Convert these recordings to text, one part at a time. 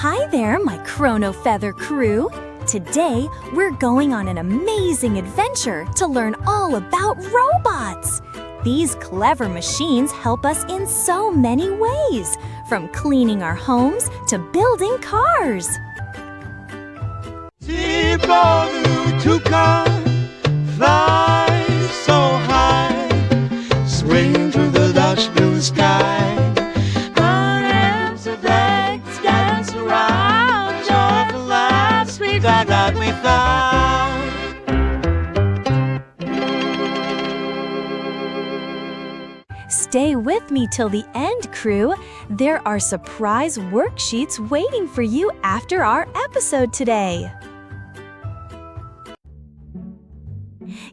Hi there, my Chrono Feather crew! Today, we're going on an amazing adventure to learn all about robots! These clever machines help us in so many ways, from cleaning our homes to building cars. Tibo the Toucan flies so high, swinging through the lush blue sky. Birds of legs dance around, joyful laughs we glad that we found. Stay with me till the end, crew. There are surprise worksheets waiting for you after our episode today.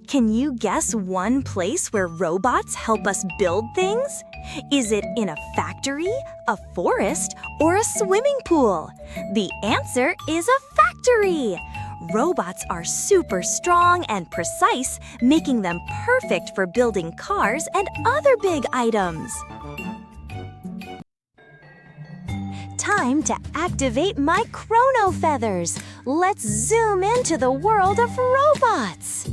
Can you guess one place where robots help us build things? Is it in a factory, a forest, or a swimming pool? The answer is a factory! Robots are super strong and precise, making them perfect for building cars and other big items. Time to activate my Chrono Feathers. Let's zoom into the world of robots.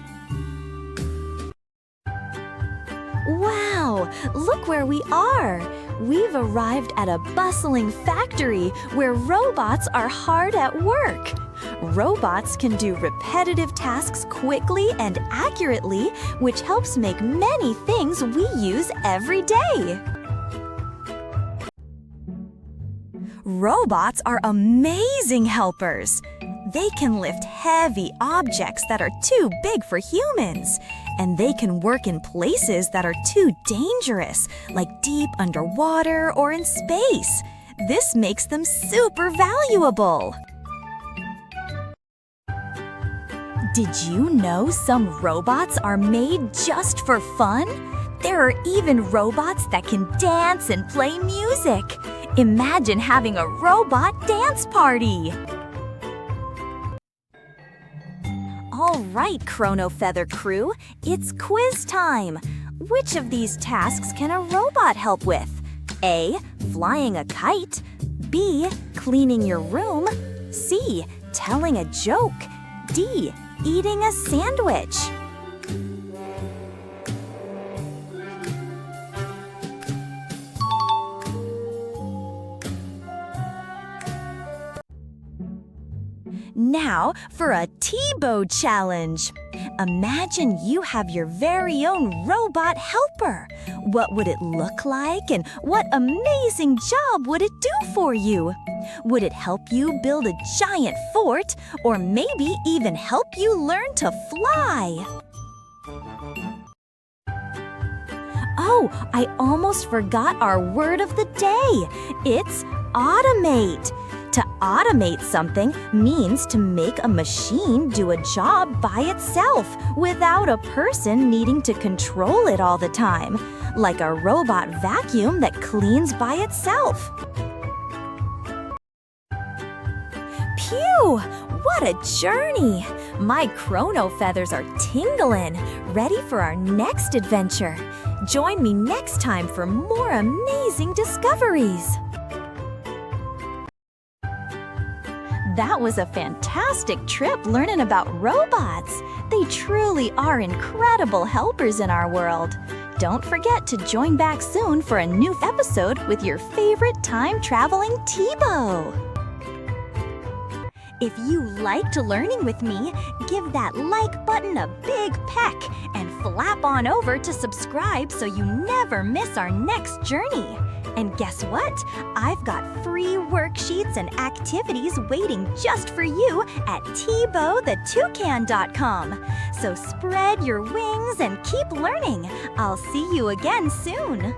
Wow, look where we are. We've arrived at a bustling factory where robots are hard at work. Robots can do repetitive tasks quickly and accurately, which helps make many things we use every day. Robots are amazing helpers. They can lift heavy objects that are too big for humans, and they can work in places that are too dangerous, like deep underwater or in space. This makes them super valuable. Did you know some robots are made just for fun? There are even robots that can dance and play music. Imagine having a robot dance party! All right, Chrono Feather crew, it's quiz time. Which of these tasks can a robot help with? A. Flying a kite. B. Cleaning your room. C. Telling a joke. D. Eating a sandwich. Now for a Tibo challenge. Imagine you have your very own robot helper. What would it look like and what amazing job would it do for you? Would it help you build a giant fort or maybe even help you learn to fly? Oh, I almost forgot our word of the day. It's automate. To automate something means to make a machine do a job by itself without a person needing to control it all the time, like a robot vacuum that cleans by itself. Phew! What a journey! My Chrono Feathers are tingling, ready for our next adventure. Join me next time for more amazing discoveries. That was a fantastic trip learning about robots. They truly are incredible helpers in our world. Don't forget to join back soon for a new episode with your favorite time-traveling Tibo. If you liked learning with me, give that like button a big peck and flap on over to subscribe so you never miss our next journey. And guess what? I've got free worksheets and activities waiting just for you at TiboTheToucan.com. So spread your wings and keep learning. I'll see you again soon.